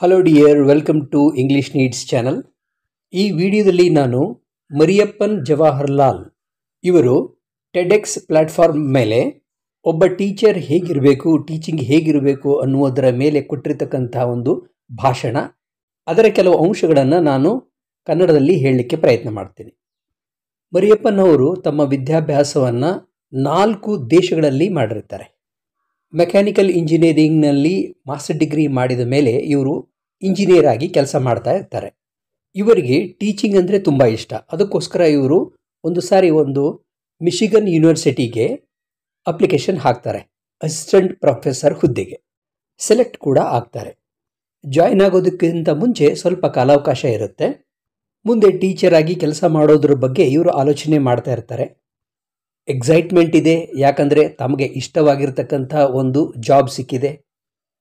Hello dear, welcome to English needs channel. ಈ ವಿಡಿಯೋದಲ್ಲಿ ನಾನು ಮರಿಯಪ್ಪನ್ ಜವಾಹರ್ಲಾಲ್ ಇವರು ಟೆಡೆಕ್ಸ್ ಪ್ಲಾಟ್ಫಾರ್ಮ್ ಮೇಲೆ ಒಬ್ಬ ಟೀಚರ್ ಹೇಗಿರಬೇಕು, ಟೀಚಿಂಗ್ ಹೇಗಿರಬೇಕು ಅನ್ನುವುದರ ಮೇಲೆ ಕೊಟ್ಟಿರ್ತಕ್ಕಂಥ ಒಂದು ಭಾಷಣ, ಅದರ ಕೆಲವು ಅಂಶಗಳನ್ನು ನಾನು ಕನ್ನಡದಲ್ಲಿ ಹೇಳಲಿಕ್ಕೆ ಪ್ರಯತ್ನ ಮಾಡ್ತೀನಿ. ಮರಿಯಪ್ಪನ್ ಅವರು ತಮ್ಮ ವಿದ್ಯಾಭ್ಯಾಸವನ್ನು 4 ದೇಶಗಳಲ್ಲಿ ಮಾಡಿರ್ತಾರೆ. ಮೆಕ್ಯಾನಿಕಲ್ ಇಂಜಿನಿಯರಿಂಗ್ನಲ್ಲಿ ಮಾಸ್ಟರ್ ಡಿಗ್ರಿ ಮಾಡಿದ ಮೇಲೆ ಇವರು ಇಂಜಿನಿಯರ್ ಆಗಿ ಕೆಲಸ ಮಾಡ್ತಾ ಇರ್ತಾರೆ. ಇವರಿಗೆ ಟೀಚಿಂಗ್ ಅಂದರೆ ತುಂಬ ಇಷ್ಟ. ಅದಕ್ಕೋಸ್ಕರ ಇವರು ಒಂದು ಮಿಶಿಗನ್ ಯೂನಿವರ್ಸಿಟಿಗೆ ಅಪ್ಲಿಕೇಶನ್ ಹಾಕ್ತಾರೆ. ಅಸಿಸ್ಟೆಂಟ್ ಪ್ರೊಫೆಸರ್ ಹುದ್ದೆಗೆ ಸೆಲೆಕ್ಟ್ ಕೂಡ ಆಗ್ತಾರೆ. ಜಾಯ್ನ್ ಆಗೋದಕ್ಕಿಂತ ಮುಂಚೆ ಸ್ವಲ್ಪ ಕಾಲಾವಕಾಶ ಇರುತ್ತೆ. ಮುಂದೆ ಟೀಚರ್ ಆಗಿ ಕೆಲಸ ಮಾಡೋದ್ರ ಬಗ್ಗೆ ಇವರು ಆಲೋಚನೆ ಮಾಡ್ತಾ ಇರ್ತಾರೆ. ಎಕ್ಸೈಟ್ಮೆಂಟ್ ಇದೆ, ಯಾಕಂದರೆ ತಮಗೆ ಇಷ್ಟವಾಗಿರ್ತಕ್ಕಂಥ ಒಂದು ಜಾಬ್ ಸಿಕ್ಕಿದೆ.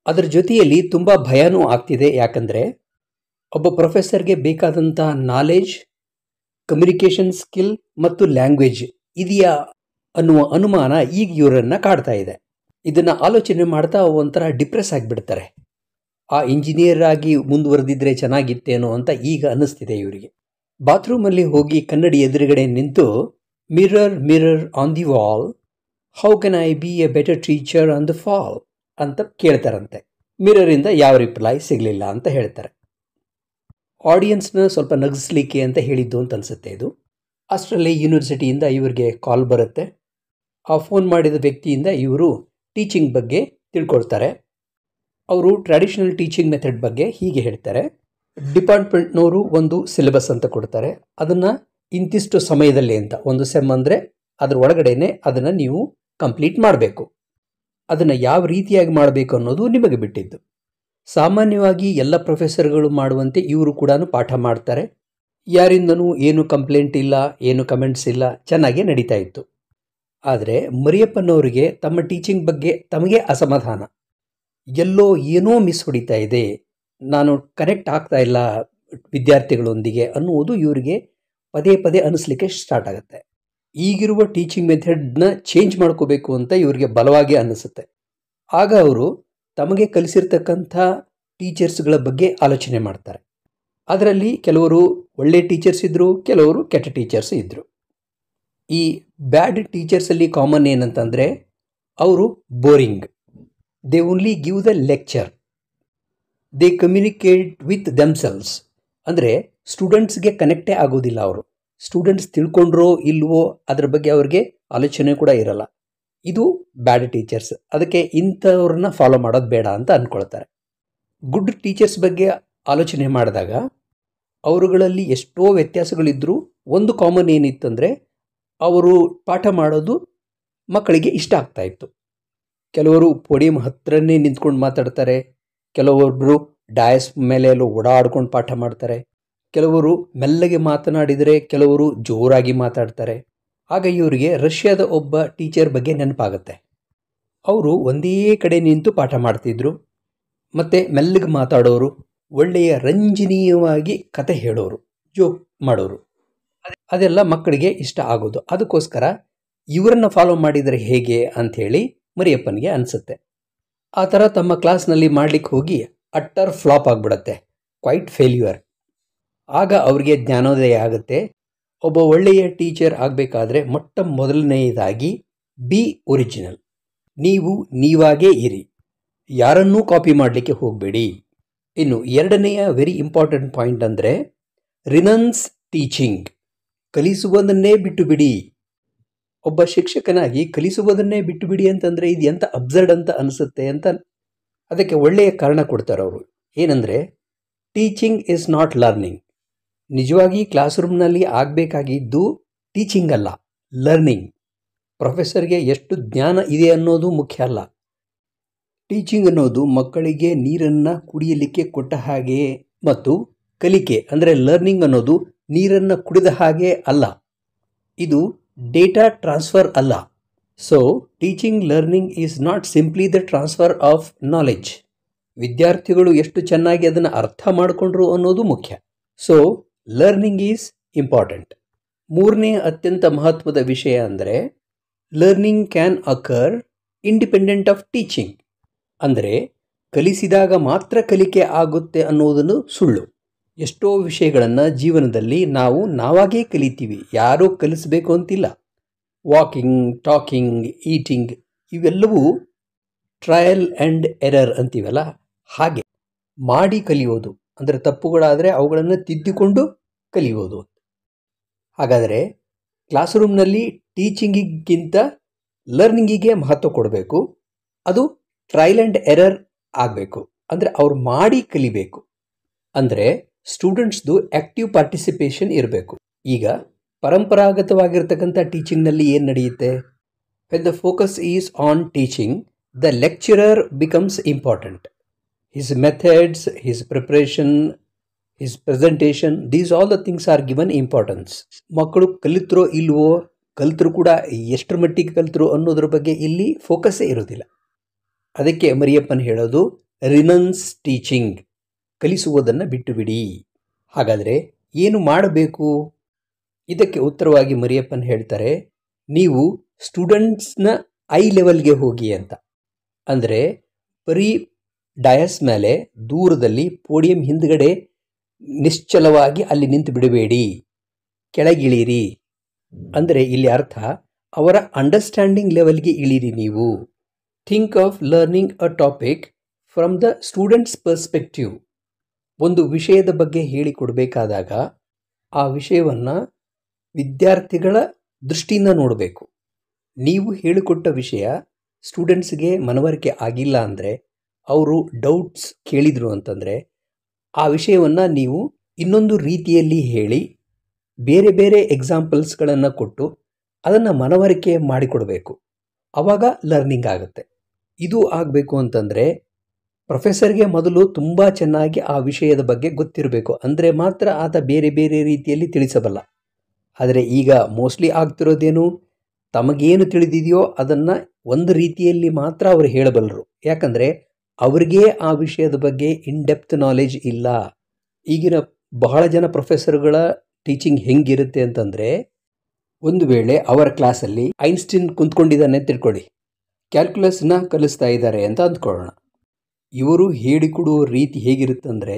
ಅದರ ಜೊತೆಯಲ್ಲಿ ತುಂಬ ಭಯನೂ ಆಗ್ತಿದೆ, ಯಾಕಂದರೆ ಒಬ್ಬ ಪ್ರೊಫೆಸರ್ಗೆ ಬೇಕಾದಂಥ ನಾಲೆಜ್, ಕಮ್ಯುನಿಕೇಷನ್ ಸ್ಕಿಲ್ ಮತ್ತು ಲ್ಯಾಂಗ್ವೇಜ್ ಇದೆಯಾ ಅನ್ನುವ ಅನುಮಾನ ಈಗ ಇವರನ್ನು ಕಾಡ್ತಾ ಇದೆ. ಇದನ್ನು ಆಲೋಚನೆ ಮಾಡ್ತಾ ಒಂಥರ ಡಿಪ್ರೆಸ್ ಆಗಿಬಿಡ್ತಾರೆ. ಆ ಇಂಜಿನಿಯರ್ ಆಗಿ ಮುಂದುವರೆದಿದ್ರೆ ಚೆನ್ನಾಗಿತ್ತೇನೋ ಅಂತ ಈಗ ಅನ್ನಿಸ್ತಿದೆ ಇವರಿಗೆ. ಬಾತ್ರೂಮಲ್ಲಿ ಹೋಗಿ ಕನ್ನಡಿ ಎದುರುಗಡೆ ನಿಂತು mirror mirror on the wall, how can I B A better teacher on the fall ಅಂತ ಕೇಳ್ತಾರಂತೆ. ಮಿರರಿಂದ ಯಾವ ರಿಪ್ಲೈ ಸಿಗಲಿಲ್ಲ ಅಂತ ಹೇಳ್ತಾರೆ. ಆಡಿಯನ್ಸ್ನ ಸ್ವಲ್ಪ ನಗಿಸ್ಲಿಕ್ಕೆ ಅಂತ ಹೇಳಿದ್ದು ಅಂತ ಅನಿಸುತ್ತೆ ಇದು. ಅಷ್ಟರಲ್ಲಿ ಯೂನಿವರ್ಸಿಟಿಯಿಂದ ಇವರಿಗೆ ಕಾಲ್ ಬರುತ್ತೆ. ಆ ಫೋನ್ ಮಾಡಿದ ವ್ಯಕ್ತಿಯಿಂದ ಇವರು ಟೀಚಿಂಗ್ ಬಗ್ಗೆ ತಿಳ್ಕೊಳ್ತಾರೆ. ಅವರು ಟ್ರೆಡಿಷನಲ್ ಟೀಚಿಂಗ್ ಮೆಥಡ್ ಬಗ್ಗೆ ಹೀಗೆ ಹೇಳ್ತಾರೆ. ಡಿಪಾರ್ಟ್ಮೆಂಟ್ನವರು ಒಂದು ಸಿಲೆಬಸ್ ಅಂತ ಕೊಡ್ತಾರೆ. ಅದನ್ನು ಇಂತಿಷ್ಟು ಸಮಯದಲ್ಲಿ ಅಂತ, ಒಂದು ಸೆಮ್ ಅಂದರೆ ಅದ್ರ ಒಳಗಡೆನೆ ಅದನ್ನು ನೀವು ಕಂಪ್ಲೀಟ್ ಮಾಡಬೇಕು. ಅದನ್ನು ಯಾವ ರೀತಿಯಾಗಿ ಮಾಡಬೇಕು ಅನ್ನೋದು ನಿಮಗೆ ಬಿಟ್ಟಿದ್ದು. ಸಾಮಾನ್ಯವಾಗಿ ಎಲ್ಲ ಪ್ರೊಫೆಸರ್ಗಳು ಮಾಡುವಂತೆ ಇವರು ಕೂಡ ಪಾಠ ಮಾಡ್ತಾರೆ. ಯಾರಿಂದನೂ ಏನು ಕಂಪ್ಲೇಂಟ್ ಇಲ್ಲ, ಏನು ಕಮೆಂಟ್ಸ್ ಇಲ್ಲ, ಚೆನ್ನಾಗೇ ನಡೀತಾ ಇತ್ತು. ಆದರೆ ಮರಿಯಪ್ಪನವರಿಗೆ ತಮ್ಮ ಟೀಚಿಂಗ್ ಬಗ್ಗೆ ತಮಗೆ ಅಸಮಾಧಾನ. ಎಲ್ಲೋ ಏನೋ ಮಿಸ್ ಹೊಡಿತಾ ಇದೆ, ನಾನು ಕನೆಕ್ಟ್ ಆಗ್ತಾ ಇಲ್ಲ ವಿದ್ಯಾರ್ಥಿಗಳೊಂದಿಗೆ ಅನ್ನುವುದು ಇವರಿಗೆ ಪದೇ ಪದೇ ಅನ್ನಿಸ್ಲಿಕ್ಕೆ ಸ್ಟಾರ್ಟ್ ಆಗುತ್ತೆ. ಈಗಿರುವ ಟೀಚಿಂಗ್ ಮೆಥಡ್ನ ಚೇಂಜ್ ಮಾಡ್ಕೋಬೇಕು ಅಂತ ಇವರಿಗೆ ಬಲವಾಗಿ ಅನ್ನಿಸುತ್ತೆ. ಆಗ ಅವರು ತಮಗೆ ಕಲಿಸಿರ್ತಕ್ಕಂಥ ಟೀಚರ್ಸ್ಗಳ ಬಗ್ಗೆ ಆಲೋಚನೆ ಮಾಡ್ತಾರೆ. ಅದರಲ್ಲಿ ಕೆಲವರು ಒಳ್ಳೆ ಟೀಚರ್ಸ್ ಇದ್ದರು, ಕೆಲವರು ಕೆಟ್ಟ ಟೀಚರ್ಸ್ ಇದ್ದರು. ಈ ಬ್ಯಾಡ್ ಟೀಚರ್ಸಲ್ಲಿ ಕಾಮನ್ ಏನಂತಂದರೆ ಅವರು boring. They only give the lecture, they communicate with themselves. ಅಂದರೆ ಸ್ಟೂಡೆಂಟ್ಸ್ಗೆ ಕನೆಕ್ಟೇ ಆಗೋದಿಲ್ಲ. ಅವರು ಸ್ಟೂಡೆಂಟ್ಸ್ ತಿಳ್ಕೊಂಡ್ರೋ ಇಲ್ವೋ ಅದ್ರ ಬಗ್ಗೆ ಅವ್ರಿಗೆ ಆಲೋಚನೆ ಕೂಡ ಇರಲ್ಲ. ಇದು ಬ್ಯಾಡ್ ಟೀಚರ್ಸ್. ಅದಕ್ಕೆ ಇಂಥವ್ರನ್ನ ಫಾಲೋ ಮಾಡೋದು ಬೇಡ ಅಂತ ಅಂದ್ಕೊಳ್ತಾರೆ. ಗುಡ್ ಟೀಚರ್ಸ್ ಬಗ್ಗೆ ಆಲೋಚನೆ ಮಾಡಿದಾಗ ಅವರುಗಳಲ್ಲಿ ಎಷ್ಟೋ ವ್ಯತ್ಯಾಸಗಳಿದ್ದರೂ ಒಂದು ಕಾಮನ್ ಏನಿತ್ತಂದರೆ ಅವರು ಪಾಠ ಮಾಡೋದು ಮಕ್ಕಳಿಗೆ ಇಷ್ಟ ಆಗ್ತಾ ಇತ್ತು. ಕೆಲವರು ಪೋಡಿಯಂ ಹತ್ರನೇ ನಿಂತ್ಕೊಂಡು ಮಾತಾಡ್ತಾರೆ, ಕೆಲವೊಬ್ಬರು ಡಯಸ್ ಮೇಲೆ ಎಲ್ಲೋ ಓಡಾಡ್ಕೊಂಡು ಪಾಠ ಮಾಡ್ತಾರೆ, ಕೆಲವರು ಮೆಲ್ಲಗೆ ಮಾತನಾಡಿದರೆ ಕೆಲವರು ಜೋರಾಗಿ ಮಾತಾಡ್ತಾರೆ. ಆಗ ಇವರಿಗೆ ರಷ್ಯಾದ ಒಬ್ಬ ಟೀಚರ್ ಬಗ್ಗೆ ನೆನಪಾಗುತ್ತೆ. ಅವರು ಒಂದೇ ಕಡೆ ನಿಂತು ಪಾಠ ಮಾಡ್ತಿದ್ರು, ಮತ್ತು ಮೆಲ್ಲಗೆ ಮಾತಾಡೋರು, ಒಳ್ಳೆಯ ರಂಜನೀಯವಾಗಿ ಕತೆ ಹೇಳೋರು, ಜೋಕ್ ಮಾಡೋರು. ಅದೆಲ್ಲ ಮಕ್ಕಳಿಗೆ ಇಷ್ಟ ಆಗೋದು. ಅದಕ್ಕೋಸ್ಕರ ಇವರನ್ನು ಫಾಲೋ ಮಾಡಿದರೆ ಹೇಗೆ ಅಂಥೇಳಿ ಮರಿಯಪ್ಪನಿಗೆ ಅನಿಸುತ್ತೆ. ಆ ಥರ ತಮ್ಮ ಕ್ಲಾಸ್ನಲ್ಲಿ ಮಾಡಲಿಕ್ಕೆ ಹೋಗಿ ಅಟ್ಟರ್ ಫ್ಲಾಪ್ ಆಗಿಬಿಡತ್ತೆ, ಕ್ವೈಟ್ ಫೇಲ್ಯೂರ್. ಆಗ ಅವ್ರಿಗೆ ಜ್ಞಾನೋದಯ ಆಗುತ್ತೆ. ಒಬ್ಬ ಒಳ್ಳೆಯ ಟೀಚರ್ ಆಗಬೇಕಾದ್ರೆ ಮೊಟ್ಟ ಮೊದಲನೆಯದಾಗಿ ಬಿ ಒರಿಜಿನಲ್. ನೀವು ನೀವಾಗೇ ಇರಿ, ಯಾರನ್ನೂ ಕಾಪಿ ಮಾಡಲಿಕ್ಕೆ ಹೋಗಬೇಡಿ. ಇನ್ನು ಎರಡನೆಯ ವೆರಿ ಇಂಪಾರ್ಟೆಂಟ್ ಪಾಯಿಂಟ್ ಅಂದರೆ ರಿನನ್ಸ್ ಟೀಚಿಂಗ್. ಕಲಿಸುವುದನ್ನೇ ಬಿಟ್ಟು ಬಿಡಿ. ಒಬ್ಬ ಶಿಕ್ಷಕನಾಗಿ ಕಲಿಸುವುದನ್ನೇ ಬಿಟ್ಟು ಬಿಡಿ ಅಂತಂದರೆ ಇದು ಎಂಥ ಅಬ್ಸರ್ಡ್ ಅಂತ ಅನಿಸುತ್ತೆ ಅಂತ. ಅದಕ್ಕೆ ಒಳ್ಳೆಯ ಕಾರಣ ಕೊಡ್ತಾರೆ ಅವರು. ಏನಂದರೆ ಟೀಚಿಂಗ್ ಈಸ್ ನಾಟ್ ಲರ್ನಿಂಗ್. ನಿಜವಾಗಿ ಕ್ಲಾಸ್ ರೂಮ್ನಲ್ಲಿ ಆಗಬೇಕಾಗಿದ್ದು ಟೀಚಿಂಗ್ ಅಲ್ಲ, ಲರ್ನಿಂಗ್. ಪ್ರೊಫೆಸರ್ಗೆ ಎಷ್ಟು ಜ್ಞಾನ ಇದೆ ಅನ್ನೋದು ಮುಖ್ಯ ಅಲ್ಲ. ಟೀಚಿಂಗ್ ಅನ್ನೋದು ಮಕ್ಕಳಿಗೆ ನೀರನ್ನು ಕುಡಿಯಲಿಕ್ಕೆ ಕೊಟ್ಟ ಹಾಗೆ, ಮತ್ತು ಕಲಿಕೆ ಅಂದರೆ ಲರ್ನಿಂಗ್ ಅನ್ನೋದು ನೀರನ್ನು ಕುಡಿದ ಹಾಗೆ ಅಲ್ಲ. ಇದು ಡೇಟಾ ಟ್ರಾನ್ಸ್ಫರ್ ಅಲ್ಲ. So teaching learning is not simply the transfer of knowledge. ವಿದ್ಯಾರ್ಥಿಗಳು ಎಷ್ಟು ಚೆನ್ನಾಗಿ ಅದನ್ನು ಅರ್ಥ ಮಾಡಿಕೊಂಡ್ರು ಅನ್ನೋದು ಮುಖ್ಯ. So learning is important. ಮೂರನೇ ಅತ್ಯಂತ ಮಹತ್ವದ ವಿಷಯ ಅಂದರೆ learning can occur independent of teaching. ಅಂದರೆ ಕಲಿಸಿದಾಗ ಮಾತ್ರ ಕಲಿಕೆ ಆಗುತ್ತೆ ಅನ್ನೋದನ್ನು ಸುಳ್ಳು. ಎಷ್ಟೋ ವಿಷಯಗಳನ್ನು ಜೀವನದಲ್ಲಿ ನಾವು ನಾವಾಗೇ ಕಲಿತೀವಿ, ಯಾರೂ ಕಲಿಸಬೇಕು ಅಂತಿಲ್ಲ. ವಾಕಿಂಗ್, ಟಾಕಿಂಗ್, ಈಟಿಂಗ್ ಇವೆಲ್ಲವೂ ಟ್ರಯಲ್ ಆ್ಯಂಡ್ ಎರರ್ ಅಂತೀವಲ್ಲ, ಹಾಗೆ ಮಾಡಿ ಕಲಿಯೋದು. ಅಂದರೆ ತಪ್ಪುಗಳಾದರೆ ಅವುಗಳನ್ನು ತಿದ್ದಿಕೊಂಡು ಕಲಿಯೋದು. ಹಾಗಾದರೆ ಕ್ಲಾಸ್ ರೂಮ್ನಲ್ಲಿ ಟೀಚಿಂಗಿಗಿಂತ ಲರ್ನಿಂಗಿಗೆ ಮಹತ್ವ ಕೊಡಬೇಕು. ಅದು ಟ್ರಯಲ್ ಆ್ಯಂಡ್ ಎರರ್ ಆಗಬೇಕು. ಅಂದರೆ ಅವ್ರು ಮಾಡಿ ಕಲಿಬೇಕು. ಅಂದರೆ ಸ್ಟೂಡೆಂಟ್ಸ್ದು ಆ್ಯಕ್ಟಿವ್ ಪಾರ್ಟಿಸಿಪೇಷನ್ ಇರಬೇಕು. ಈಗ ಪರಂಪರಾಗತವಾಗಿರ್ತಕ್ಕಂಥ ಟೀಚಿಂಗ್ನಲ್ಲಿ ಏನು ನಡೆಯುತ್ತೆ? When the focus is on teaching, the lecturer becomes important. His methods, his preparation, his presentation, these all the things are given importance. ಮಕ್ಕಳು ಕಲಿತರೋ ಇಲ್ವೋ, ಕಲಿತರು ಕೂಡ ಎಷ್ಟರ ಮಟ್ಟಿಗೆ ಕಲಿತರು ಅನ್ನೋದ್ರ ಬಗ್ಗೆ ಇಲ್ಲಿ ಫೋಕಸ್ಸೇ ಇರೋದಿಲ್ಲ. ಅದಕ್ಕೆ ಮರಿಯಪ್ಪನ್ ಹೇಳೋದು ರಿನನ್ಸ್ ಟೀಚಿಂಗ್, ಕಲಿಸುವುದನ್ನು ಬಿಟ್ಟು ಬಿಡಿ. ಹಾಗಾದರೆ ಏನು ಮಾಡಬೇಕು? ಇದಕ್ಕೆ ಉತ್ತರವಾಗಿ ಮರಿಯಪ್ಪನ್ ಹೇಳ್ತಾರೆ, ನೀವು ಸ್ಟೂಡೆಂಟ್ಸ್ನ ಐ ಲೆವೆಲ್ಗೆ ಹೋಗಿ ಅಂತ. ಅಂದರೆ ಬರೀ ಡಯಸ್ ಮೇಲೆ ದೂರದಲ್ಲಿ ಪೋಡಿಯಂ ಹಿಂದ್ಗಡೆ ನಿಶ್ಚಲವಾಗಿ ಅಲ್ಲಿ ನಿಂತು ಬಿಡಬೇಡಿ, ಕೆಳಗಿಳಿರಿ. ಅಂದರೆ ಇಲ್ಲಿ ಅರ್ಥ ಅವರ ಅಂಡರ್ಸ್ಟ್ಯಾಂಡಿಂಗ್ ಲೆವೆಲ್ಗೆ ಇಳಿರಿ ನೀವು. Think of learning a topic from the students perspective. ಒಂದು ವಿಷಯದ ಬಗ್ಗೆ ಹೇಳಿಕೊಡಬೇಕಾದಾಗ ಆ ವಿಷಯವನ್ನು ವಿದ್ಯಾರ್ಥಿಗಳ ದೃಷ್ಟಿಯಿಂದ ನೋಡಬೇಕು. ನೀವು ಹೇಳಿಕೊಟ್ಟ ವಿಷಯ ಸ್ಟೂಡೆಂಟ್ಸ್ಗೆ ಮನವರಿಕೆ ಆಗಿಲ್ಲ ಅಂದರೆ, ಅವರು ಡೌಟ್ಸ್ ಕೇಳಿದರು ಅಂತಂದರೆ, ಆ ವಿಷಯವನ್ನು ನೀವು ಇನ್ನೊಂದು ರೀತಿಯಲ್ಲಿ ಹೇಳಿ ಬೇರೆ ಬೇರೆ ಎಕ್ಸಾಂಪಲ್ಸ್ಗಳನ್ನು ಕೊಟ್ಟು ಅದನ್ನು ಮನವರಿಕೆ ಮಾಡಿಕೊಡಬೇಕು. ಆವಾಗ ಲರ್ನಿಂಗ್ ಆಗುತ್ತೆ. ಇದು ಆಗಬೇಕು ಅಂತಂದರೆ ಪ್ರೊಫೆಸರ್ಗೆ ಮೊದಲು ತುಂಬ ಚೆನ್ನಾಗಿ ಆ ವಿಷಯದ ಬಗ್ಗೆ ಗೊತ್ತಿರಬೇಕು. ಅಂದರೆ ಮಾತ್ರ ಆತ ಬೇರೆ ಬೇರೆ ರೀತಿಯಲ್ಲಿ ತಿಳಿಸಬಲ್ಲ. ಆದರೆ ಈಗ ಮೋಸ್ಟ್ಲಿ ಆಗ್ತಿರೋದೇನು, ತಮಗೇನು ತಿಳಿದಿದೆಯೋ ಅದನ್ನು ಒಂದು ರೀತಿಯಲ್ಲಿ ಮಾತ್ರ ಅವರು ಹೇಳಬಲ್ಲರು. ಯಾಕಂದರೆ ಅವ್ರಿಗೇ ಆ ವಿಷಯದ ಬಗ್ಗೆ ಇನ್ ಡೆಪ್ತ್ ನಾಲೆಜ್ ಇಲ್ಲ. ಈಗಿನ ಬಹಳ ಜನ ಪ್ರೊಫೆಸರ್ಗಳ ಟೀಚಿಂಗ್ ಹೆಂಗಿರುತ್ತೆ ಅಂತಂದರೆ, ಒಂದು ವೇಳೆ ಅವರ ಕ್ಲಾಸಲ್ಲಿ ಐನ್ಸ್ಟೀನ್ ಕುಂತ್ಕೊಂಡಿದ್ದಾನೆ ಅಂತ ತಿಳ್ಕೊಳ್ಳಿ, ಕ್ಯಾಲ್ಕುಲಸ್ನ ಕಲಿಸ್ತಾ ಇದ್ದಾರೆ ಅಂತ ಅಂದ್ಕೊಳ್ಳೋಣ. ಇವರು ಹೇಳಿಕೊಡುವ ರೀತಿ ಹೇಗಿರುತ್ತಂದರೆ,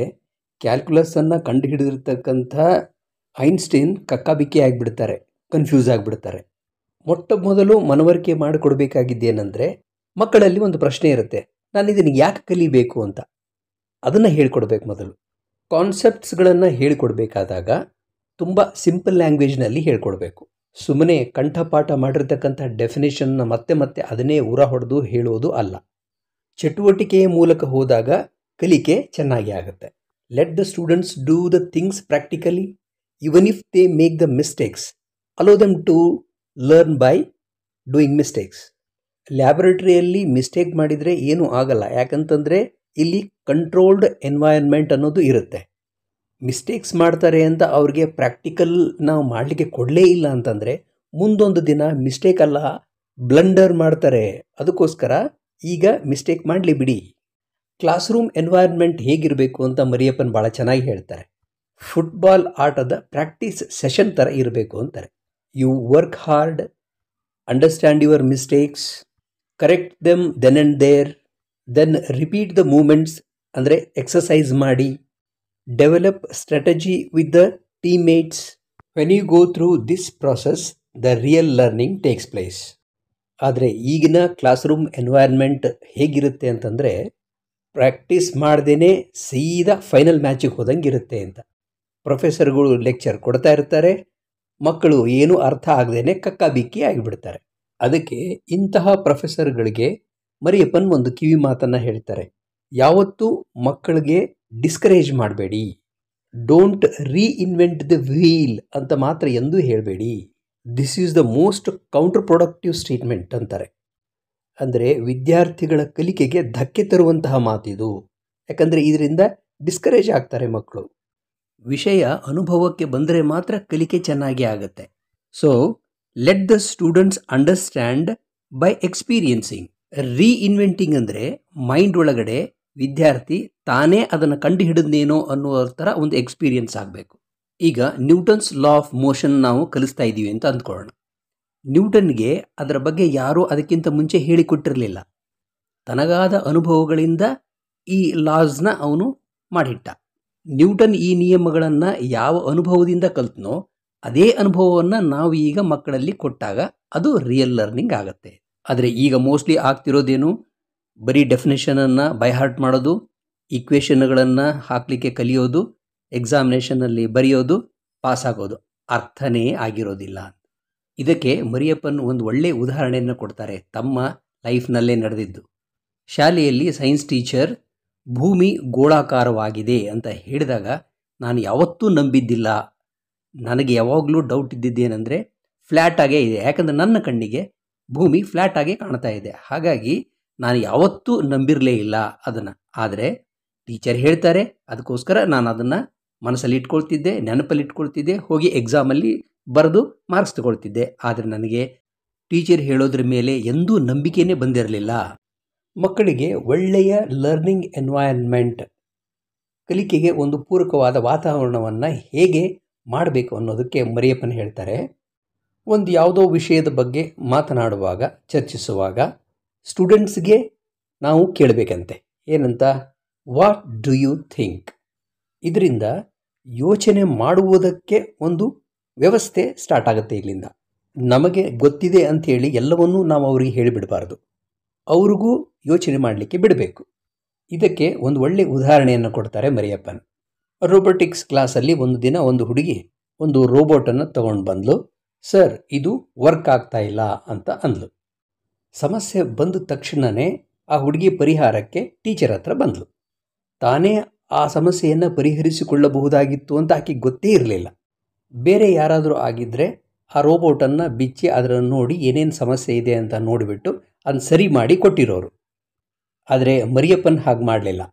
ಕ್ಯಾಲ್ಕುಲಸನ್ನು ಕಂಡುಹಿಡಿದಿರ್ತಕ್ಕಂಥ ಐನ್ಸ್ಟೀನ್ ಕಕ್ಕಾಬಿಕ್ಕಿ ಆಗಿಬಿಡ್ತಾರೆ, ಕನ್ಫ್ಯೂಸ್ ಆಗಿಬಿಡ್ತಾರೆ. ಮೊಟ್ಟ ಮೊದಲು ಮನವರಿಕೆ ಮಾಡಿಕೊಡ್ಬೇಕಾಗಿದ್ದೇನೆಂದರೆ, ಮಕ್ಕಳಲ್ಲಿ ಒಂದು ಪ್ರಶ್ನೆ ಇರುತ್ತೆ, ನಾನು ಇದನ್ನು ಯಾಕೆ ಕಲಿಬೇಕು ಅಂತ. ಅದನ್ನು ಹೇಳಿಕೊಡ್ಬೇಕು. ಮೊದಲು ಕಾನ್ಸೆಪ್ಟ್ಸ್ಗಳನ್ನು ಹೇಳಿಕೊಡ್ಬೇಕಾದಾಗ ತುಂಬ ಸಿಂಪಲ್ ಲ್ಯಾಂಗ್ವೇಜ್ನಲ್ಲಿ ಹೇಳ್ಕೊಡ್ಬೇಕು. ಸುಮ್ಮನೆ ಕಂಠಪಾಠ ಮಾಡಿರ್ತಕ್ಕಂಥ ಡೆಫಿನೇಷನ್ನ ಮತ್ತೆ ಮತ್ತೆ ಅದನ್ನೇ ಉರ ಹೊಡೆದು ಹೇಳೋದು ಅಲ್ಲ. ಚಟುವಟಿಕೆಯ ಮೂಲಕ ಹೋದಾಗ ಕಲಿಕೆ ಚೆನ್ನಾಗಿ ಆಗುತ್ತೆ. Let the students do the things practically, even if they make the mistakes, allow them to learn by doing mistakes. ಲ್ಯಾಬೊರೇಟರಿಯಲ್ಲಿ ಮಿಸ್ಟೇಕ್ ಮಾಡಿದರೆ ಏನೂ ಆಗಲ್ಲ, ಯಾಕಂತಂದರೆ ಇಲ್ಲಿ ಕಂಟ್ರೋಲ್ಡ್ ಎನ್ವೈರನ್ಮೆಂಟ್ ಅನ್ನೋದು ಇರುತ್ತೆ. ಮಿಸ್ಟೇಕ್ಸ್ ಮಾಡ್ತಾರೆ ಅಂತ ಅವ್ರಿಗೆ ಪ್ರಾಕ್ಟಿಕಲ್ ನಾವು ಮಾಡಲಿಕ್ಕೆ ಕೊಡಲೇ ಇಲ್ಲ ಅಂತಂದರೆ ಮುಂದೊಂದು ದಿನ ಮಿಸ್ಟೇಕ್ ಅಲ್ಲ ಬ್ಲಂಡರ್ ಮಾಡ್ತಾರೆ. ಅದಕ್ಕೋಸ್ಕರ ಈಗ ಮಿಸ್ಟೇಕ್ ಮಾಡಲಿ ಬಿಡಿ. ಕ್ಲಾಸ್ ರೂಮ್ ಎನ್ವೈರನ್ಮೆಂಟ್ ಹೇಗಿರಬೇಕು ಅಂತ ಮರಿಯಪ್ಪನ್ ಭಾಳ ಚೆನ್ನಾಗಿ ಹೇಳ್ತಾರೆ. ಫುಟ್ಬಾಲ್ ಆಟದ ಪ್ರಾಕ್ಟೀಸ್ ಸೆಷನ್ ಥರ ಇರಬೇಕು ಅಂತಾರೆ. You work hard, understand your mistakes, correct them then and there, then repeat the movements, ಅಂದರೆ ಎಕ್ಸಸೈಸ್ ಮಾಡಿ, develop strategy with the teammates. When you go through this process the real learning takes place. ಆದರೆ ಈಗಿನ class room environment ಹೇಗಿರುತ್ತೆ ಅಂತಂದರೆ, practice ಮಾಡ್ದೇ ಸೀದಾ final ಮ್ಯಾಚಿಗೆ ಹೋದಂಗೆ ಇರುತ್ತೆ ಅಂತ. ಪ್ರೊಫೆಸರ್ಗಳು ಲೆಕ್ಚರ್ ಕೊಡ್ತಾ ಇರ್ತಾರೆ, ಮಕ್ಕಳು ಏನೂ ಅರ್ಥ ಆಗದೇ ಕಕ್ಕಾಬಿಕ್ಕಿ ಆಗಿಬಿಡ್ತಾರೆ. ಅದಕ್ಕೆ ಇಂತಹ ಪ್ರೊಫೆಸರ್ಗಳಿಗೆ ಮರಿಯಪ್ಪನ್ ಒಂದು ಕಿವಿ ಮಾತನ್ನು ಹೇಳ್ತಾರೆ, ಯಾವತ್ತೂ ಮಕ್ಕಳಿಗೆ ಡಿಸ್ಕರೇಜ್ ಮಾಡಬೇಡಿ. ಡೋಂಟ್ ರೀಇನ್ವೆಂಟ್ ದ ವೀಲ್ ಅಂತ ಮಾತ್ರ ಎಂದೂ ಹೇಳಬೇಡಿ. This is the most counter productive statement ಅಂತಾರೆ. ಅಂದರೆ ವಿದ್ಯಾರ್ಥಿಗಳ ಕಲಿಕೆಗೆ ಧಕ್ಕೆ ತರುವಂತಹ ಮಾತಿದು. ಯಾಕಂದರೆ ಇದರಿಂದ ಡಿಸ್ಕರೇಜ್ ಆಗ್ತಾರೆ ಮಕ್ಕಳು. ವಿಷಯ ಅನುಭವಕ್ಕೆ ಬಂದರೆ ಮಾತ್ರ ಕಲಿಕೆ ಚೆನ್ನಾಗಿ ಆಗುತ್ತೆ. So let the students understand by experiencing. Reinventing ಅಂದರೆ ಮೈಂಡ್ ಒಳಗಡೆ ವಿದ್ಯಾರ್ಥಿ ತಾನೇ ಅದನ್ನು ಕಂಡು ಹಿಡಿದೇನೋ ಅನ್ನುವ ಥರ ಒಂದು ಎಕ್ಸ್ಪೀರಿಯನ್ಸ್ ಆಗಬೇಕು. ಈಗ ನ್ಯೂಟನ್ಸ್ ಲಾ ಆಫ್ ಮೋಷನ್ ನಾವು ಕಲಿಸ್ತಾ ಇದ್ದೀವಿ ಅಂತ ಅಂದ್ಕೊಳ್ಳೋಣ. ನ್ಯೂಟನ್ಗೆ ಅದರ ಬಗ್ಗೆ ಯಾರೂ ಅದಕ್ಕಿಂತ ಮುಂಚೆ ಹೇಳಿಕೊಟ್ಟಿರಲಿಲ್ಲ. ತನಗಾದ ಅನುಭವಗಳಿಂದ ಈ ಲಾಸ್ನ ಅವನು ಮಾಡಿಟ್ಟ. ನ್ಯೂಟನ್ ಈ ನಿಯಮಗಳನ್ನು ಯಾವ ಅನುಭವದಿಂದ ಕಲ್ತನೋ ಅದೇ ಅನುಭವವನ್ನು ನಾವು ಈಗ ಮಕ್ಕಳಲ್ಲಿ ಕೊಟ್ಟಾಗ ಅದು ರಿಯಲ್ ಲರ್ನಿಂಗ್ ಆಗುತ್ತೆ. ಆದರೆ ಈಗ ಮೋಸ್ಟ್ಲಿ ಆಗ್ತಿರೋದೇನು, ಬರೀ ಡೆಫಿನೇಷನನ್ನು ಬೈ ಹಾರ್ಟ್ ಮಾಡೋದು, ಈಕ್ವೇಷನ್ಗಳನ್ನು ಹಾಕಲಿಕ್ಕೆ ಕಲಿಯೋದು, ಎಕ್ಸಾಮಿನೇಷನಲ್ಲಿ ಬರೆಯೋದು, ಪಾಸ್ ಆಗೋದು, ಅರ್ಥನೇ ಆಗಿರೋದಿಲ್ಲ. ಇದಕ್ಕೆ ಮರಿಯಪ್ಪನ್ ಒಂದು ಒಳ್ಳೆಯ ಉದಾಹರಣೆಯನ್ನು ಕೊಡ್ತಾರೆ, ತಮ್ಮ ಲೈಫ್ನಲ್ಲೇ ನಡೆದಿದ್ದು. ಶಾಲೆಯಲ್ಲಿ ಸೈನ್ಸ್ ಟೀಚರ್ ಭೂಮಿ ಗೋಳಾಕಾರವಾಗಿದೆ ಅಂತ ಹೇಳಿದಾಗ ನಾನು ಯಾವತ್ತೂ ನಂಬಿದ್ದಿಲ್ಲ. ನನಗೆ ಯಾವಾಗಲೂ ಡೌಟ್ ಇದ್ದಿದ್ದೇನೆಂದರೆ ಫ್ಲ್ಯಾಟ್ ಆಗೇ ಇದೆ, ಯಾಕಂದರೆ ನನ್ನ ಕಣ್ಣಿಗೆ ಭೂಮಿ ಫ್ಲ್ಯಾಟ್ ಆಗೇ ಕಾಣ್ತಾ ಇದೆ. ಹಾಗಾಗಿ ನಾನು ಯಾವತ್ತೂ ನಂಬಿರಲೇ ಇಲ್ಲ ಅದನ್ನು. ಆದರೆ ಟೀಚರ್ ಹೇಳ್ತಾರೆ, ಅದಕ್ಕೋಸ್ಕರ ನಾನು ಅದನ್ನು ಮನಸ್ಸಲ್ಲಿ ಇಟ್ಕೊಳ್ತಿದ್ದೆ, ನೆನಪಲ್ಲಿ ಇಟ್ಕೊಳ್ತಿದ್ದೆ, ಹೋಗಿ ಎಕ್ಸಾಮಲ್ಲಿ ಬರೆದು ಮಾರ್ಕ್ಸ್ ತಗೊಳ್ತಿದ್ದೆ. ಆದರೆ ನನಗೆ ಟೀಚರ್ ಹೇಳೋದ್ರ ಮೇಲೆ ಎಂದೂ ನಂಬಿಕೆಯೇ ಬಂದಿರಲಿಲ್ಲ. ಮಕ್ಕಳಿಗೆ ಒಳ್ಳೆಯ ಲರ್ನಿಂಗ್ ಎನ್ವೈರನ್ಮೆಂಟ್, ಕಲಿಕೆಗೆ ಒಂದು ಪೂರಕವಾದ ವಾತಾವರಣವನ್ನು ಹೇಗೆ ಮಾಡಬೇಕು ಅನ್ನೋದಕ್ಕೆ ಮರಿಯಪ್ಪನ್ ಹೇಳ್ತಾರೆ. ಒಂದು ಯಾವುದೋ ವಿಷಯದ ಬಗ್ಗೆ ಮಾತನಾಡುವಾಗ, ಚರ್ಚಿಸುವಾಗ ಸ್ಟೂಡೆಂಟ್ಸ್ಗೆ ನಾವು ಕೇಳಬೇಕಂತೆ, ಏನಂತ, ವಾಟ್ ಡು ಯು ಥಿಂಕ್. ಇದರಿಂದ ಯೋಚನೆ ಮಾಡುವುದಕ್ಕೆ ಒಂದು ವ್ಯವಸ್ಥೆ ಸ್ಟಾರ್ಟ್ ಆಗುತ್ತೆ. ಇಲ್ಲಿಂದ ನಮಗೆ ಗೊತ್ತಿದೆ ಅಂಥೇಳಿ ಎಲ್ಲವನ್ನೂ ನಾವು ಅವರಿಗೆ ಹೇಳಿಬಿಡಬಾರ್ದು, ಅವ್ರಿಗೂ ಯೋಚನೆ ಮಾಡಲಿಕ್ಕೆ ಬಿಡಬೇಕು. ಇದಕ್ಕೆ ಒಂದು ಒಳ್ಳೆಯ ಉದಾಹರಣೆಯನ್ನು ಕೊಡ್ತಾರೆ ಮರಿಯಪ್ಪನ್. ರೋಬೋಟಿಕ್ಸ್ ಕ್ಲಾಸಲ್ಲಿ ಒಂದು ದಿನ ಒಂದು ಹುಡುಗಿ ಒಂದು ರೋಬೋಟನ್ನು ತಗೊಂಡು ಬಂದ್ಲು. ಸರ್, ಇದು ವರ್ಕ್ ಆಗ್ತಾ ಇಲ್ಲ ಅಂತ ಅಂದ್ಲು. ಸಮಸ್ಯೆ ಬಂದ ತಕ್ಷಣವೇ ಆ ಹುಡುಗಿ ಪರಿಹಾರಕ್ಕೆ ಟೀಚರ್ ಹತ್ರ ಬಂದ್ಲು. ತಾನೇ ಆ ಸಮಸ್ಯೆಯನ್ನು ಪರಿಹರಿಸಿಕೊಳ್ಳಬಹುದಾಗಿತ್ತು ಅಂತ ಆಕೆ ಗೊತ್ತೇ ಇರಲಿಲ್ಲ. ಬೇರೆ ಯಾರಾದರೂ ಆಗಿದ್ದರೆ ಆ ರೋಬೋಟನ್ನು ಬಿಚ್ಚಿ ಅದನ್ನು ನೋಡಿ ಏನೇನು ಸಮಸ್ಯೆ ಇದೆ ಅಂತ ನೋಡಿಬಿಟ್ಟು ಅದನ್ನು ಸರಿ ಮಾಡಿ ಕೊಟ್ಟಿರೋರು. ಆದರೆ ಮರಿಯಪ್ಪನ್ ಹಾಗೆ ಮಾಡಲಿಲ್ಲ.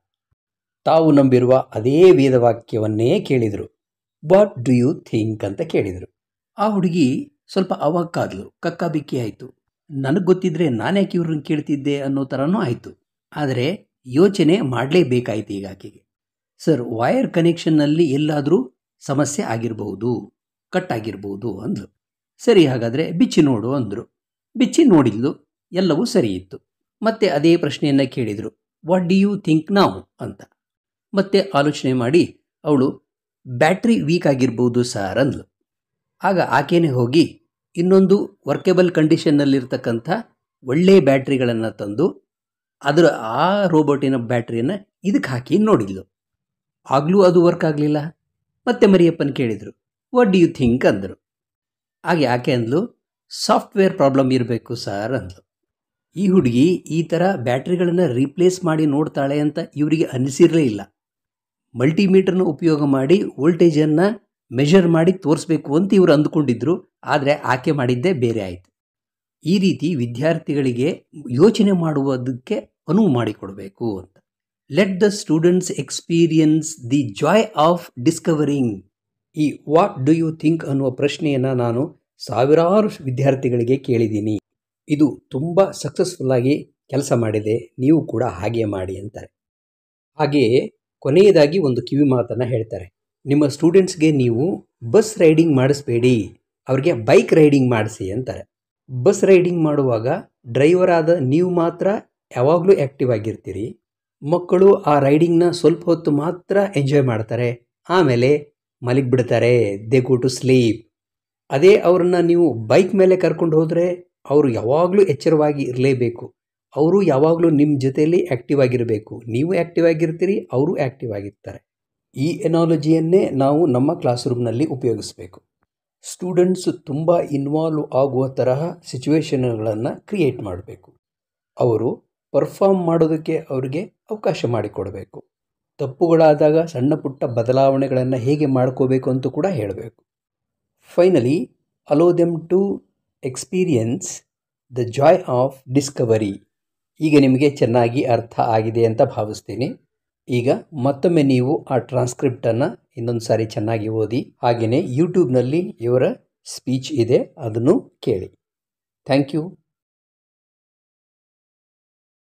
ತಾವು ನಂಬಿರುವ ಅದೇ ವೇದವಾಕ್ಯವನ್ನೇ ಕೇಳಿದರು. ವಾಟ್ ಡು ಯು ಥಿಂಕ್ ಅಂತ ಕೇಳಿದರು. ಆ ಹುಡುಗಿ ಸ್ವಲ್ಪ ಅವಾಕ್ಕಾದ್ಲು, ಕಕ್ಕಾಬಿಕ್ಕಿ ಆಯಿತು. ನನಗೆ ಗೊತ್ತಿದ್ದರೆ ನಾನ್ಯಾಕೆ ಇವ್ರನ್ನ ಕೇಳ್ತಿದ್ದೆ ಅನ್ನೋ ಥರನೂ ಆಯಿತು. ಆದರೆ ಯೋಚನೆ ಮಾಡಲೇಬೇಕಾಯ್ತು ಈಗ ಆಕೆಗೆ. ಸರ್, ವೈರ್ ಕನೆಕ್ಷನ್ನಲ್ಲಿ ಎಲ್ಲಾದರೂ ಸಮಸ್ಯೆ ಆಗಿರಬಹುದು, ಕಟ್ ಆಗಿರ್ಬೋದು ಅಂದ್ಲು. ಸರಿ, ಹಾಗಾದರೆ ಬಿಚ್ಚಿ ನೋಡು ಅಂದರು. ಬಿಚ್ಚಿ ನೋಡಿದ್ಲು, ಎಲ್ಲವೂ ಸರಿ ಇತ್ತು. ಮತ್ತೆ ಅದೇ ಪ್ರಶ್ನೆಯನ್ನು ಕೇಳಿದರು, ವಾಟ್ ಡು ಯು ಥಿಂಕ್ ನಾವು ಅಂತ. ಮತ್ತೆ ಆಲೋಚನೆ ಮಾಡಿ ಅವಳು ಬ್ಯಾಟ್ರಿ ವೀಕ್ ಆಗಿರ್ಬೋದು ಸರ್ ಅಂದ್ಲು. ಆಗ ಆಕೆನೇ ಹೋಗಿ ಇನ್ನೊಂದು ವರ್ಕೆಬಲ್ ಕಂಡೀಷನ್ನಲ್ಲಿರ್ತಕ್ಕಂಥ ಒಳ್ಳೆಯ ಬ್ಯಾಟ್ರಿಗಳನ್ನು ತಂದು ಅದರ ಆ ರೋಬೋಟಿನ ಬ್ಯಾಟ್ರಿಯನ್ನು ಇದಕ್ಕೆ ಹಾಕಿ ನೋಡಿದ್ಲು. ಆಗಲೂ ಅದು ವರ್ಕ್ ಆಗಲಿಲ್ಲ. ಮತ್ತೆ ಮರಿಯಪ್ಪನ್ ಕೇಳಿದರು, ವಾಟ್ ಡು ಯು ಥಿಂಕ್ ಅಂದರು. ಹಾಗೆ ಆಕೆ ಅಂದ್ಲು, ಸಾಫ್ಟ್ವೇರ್ ಪ್ರಾಬ್ಲಮ್ ಇರಬೇಕು ಸರ್ ಅಂದ್ಲು. ಈ ಹುಡುಗಿ ಈ ಥರ ಬ್ಯಾಟ್ರಿಗಳನ್ನು ರೀಪ್ಲೇಸ್ ಮಾಡಿ ನೋಡ್ತಾಳೆ ಅಂತ ಇವರಿಗೆ ಅನ್ನಿಸಿರಲೇ ಇಲ್ಲ. ಮಲ್ಟಿಮೀಟರ್ನ ಉಪಯೋಗ ಮಾಡಿ ವೋಲ್ಟೇಜನ್ನು ಮೆಷರ್ ಮಾಡಿ ತೋರಿಸ್ಬೇಕು ಅಂತ ಇವರು ಅಂದುಕೊಂಡಿದ್ರು. ಆದರೆ ಆಕೆ ಮಾಡಿದ್ದೇ ಬೇರೆ ಆಯಿತು. ಈ ರೀತಿ ವಿದ್ಯಾರ್ಥಿಗಳಿಗೆ ಯೋಚನೆ ಮಾಡುವುದಕ್ಕೆ ಅನುವು ಮಾಡಿಕೊಡಬೇಕು ಅಂತ. Let the students experience the joy of discovering. ಈ ವಾಟ್ ಡು ಯು ಥಿಂಕ್ ಅನ್ನುವ ಪ್ರಶ್ನೆಯನ್ನು ನಾನು ಸಾವಿರಾರು ವಿದ್ಯಾರ್ಥಿಗಳಿಗೆ ಕೇಳಿದ್ದೀನಿ. ಇದು ತುಂಬ ಸಕ್ಸಸ್ಫುಲ್ಲಾಗಿ ಕೆಲಸ ಮಾಡಿದೆ, ನೀವು ಕೂಡ ಹಾಗೆ ಮಾಡಿ ಅಂತಾರೆ. ಹಾಗೆಯೇ ಕೊನೆಯದಾಗಿ ಒಂದು ಕಿವಿ ಮಾತನ್ನು ಹೇಳ್ತಾರೆ, ನಿಮ್ಮ ಸ್ಟೂಡೆಂಟ್ಸ್ಗೆ ನೀವು ಬಸ್ ರೈಡಿಂಗ್ ಮಾಡಿಸ್ಬೇಡಿ, ಅವ್ರಿಗೆ ಬೈಕ್ ರೈಡಿಂಗ್ ಮಾಡಿಸಿ ಅಂತಾರೆ. ಬಸ್ ರೈಡಿಂಗ್ ಮಾಡುವಾಗ ಡ್ರೈವರ್ ಆದ ನೀವು ಮಾತ್ರ ಯಾವಾಗಲೂ ಆ್ಯಕ್ಟಿವ್ ಆಗಿರ್ತೀರಿ. ಮಕ್ಕಳು ಆ ರೈಡಿಂಗ್ನ ಸ್ವಲ್ಪ ಹೊತ್ತು ಮಾತ್ರ ಎಂಜಾಯ್ ಮಾಡ್ತಾರೆ, ಆಮೇಲೆ ಮಲಗಿಬಿಡ್ತಾರೆ, ದೇ ಗೋ ಟು ಸ್ಲೀಪ್. ಅದೇ ಅವ್ರನ್ನ ನೀವು ಬೈಕ್ ಮೇಲೆ ಕರ್ಕೊಂಡು ಹೋದರೆ ಅವರು ಯಾವಾಗಲೂ ಎಚ್ಚರವಾಗಿ ಇರಲೇಬೇಕು. ಅವರು ಯಾವಾಗಲೂ ನಿಮ್ಮ ಜೊತೆಯಲ್ಲಿ ಆ್ಯಕ್ಟಿವ್ ಆಗಿರಬೇಕು. ನೀವು ಆ್ಯಕ್ಟಿವ್ ಆಗಿರ್ತೀರಿ, ಅವರು ಆ್ಯಕ್ಟಿವ್ ಆಗಿರ್ತಾರೆ. ಈ ಎನಾಲಜಿಯನ್ನೇ ನಾವು ನಮ್ಮ ಕ್ಲಾಸ್ ರೂಮ್ನಲ್ಲಿ ಉಪಯೋಗಿಸಬೇಕು. ಸ್ಟೂಡೆಂಟ್ಸ್ ತುಂಬ ಇನ್ವಾಲ್ವ್ ಆಗುವ ತರಹ ಸಿಚುವೇಶನ್ಗಳನ್ನು ಕ್ರಿಯೇಟ್ ಮಾಡಬೇಕು. ಅವರು ಪರ್ಫಾರ್ಮ್ ಮಾಡೋದಕ್ಕೆ ಅವರಿಗೆ ಅವಕಾಶ ಮಾಡಿಕೊಡಬೇಕು. ತಪ್ಪುಗಳಾದಾಗ ಸಣ್ಣ ಪುಟ್ಟ ಬದಲಾವಣೆಗಳನ್ನು ಹೇಗೆ ಮಾಡ್ಕೋಬೇಕು ಅಂತ ಕೂಡ ಹೇಳಬೇಕು. Finally, allow them to experience the joy of discovery. ಈಗ ನಿಮಗೆ ಚೆನ್ನಾಗಿ ಅರ್ಥ ಆಗಿದೆ ಅಂತ ಭಾವಿಸ್ತೀನಿ. ಈಗ ಮತ್ತೊಮ್ಮೆ ನೀವು ಆ ಟ್ರಾನ್ಸ್ಕ್ರಿಪ್ಟನ್ನು ಇನ್ನೊಂದು ಸಾರಿ ಚೆನ್ನಾಗಿ ಓದಿ. ಹಾಗೆಯೇ ಯೂಟ್ಯೂಬ್ನಲ್ಲಿ ಇವರ ಸ್ಪೀಚ್ ಇದೆ, ಅದನ್ನು ಕೇಳಿ. Thank you.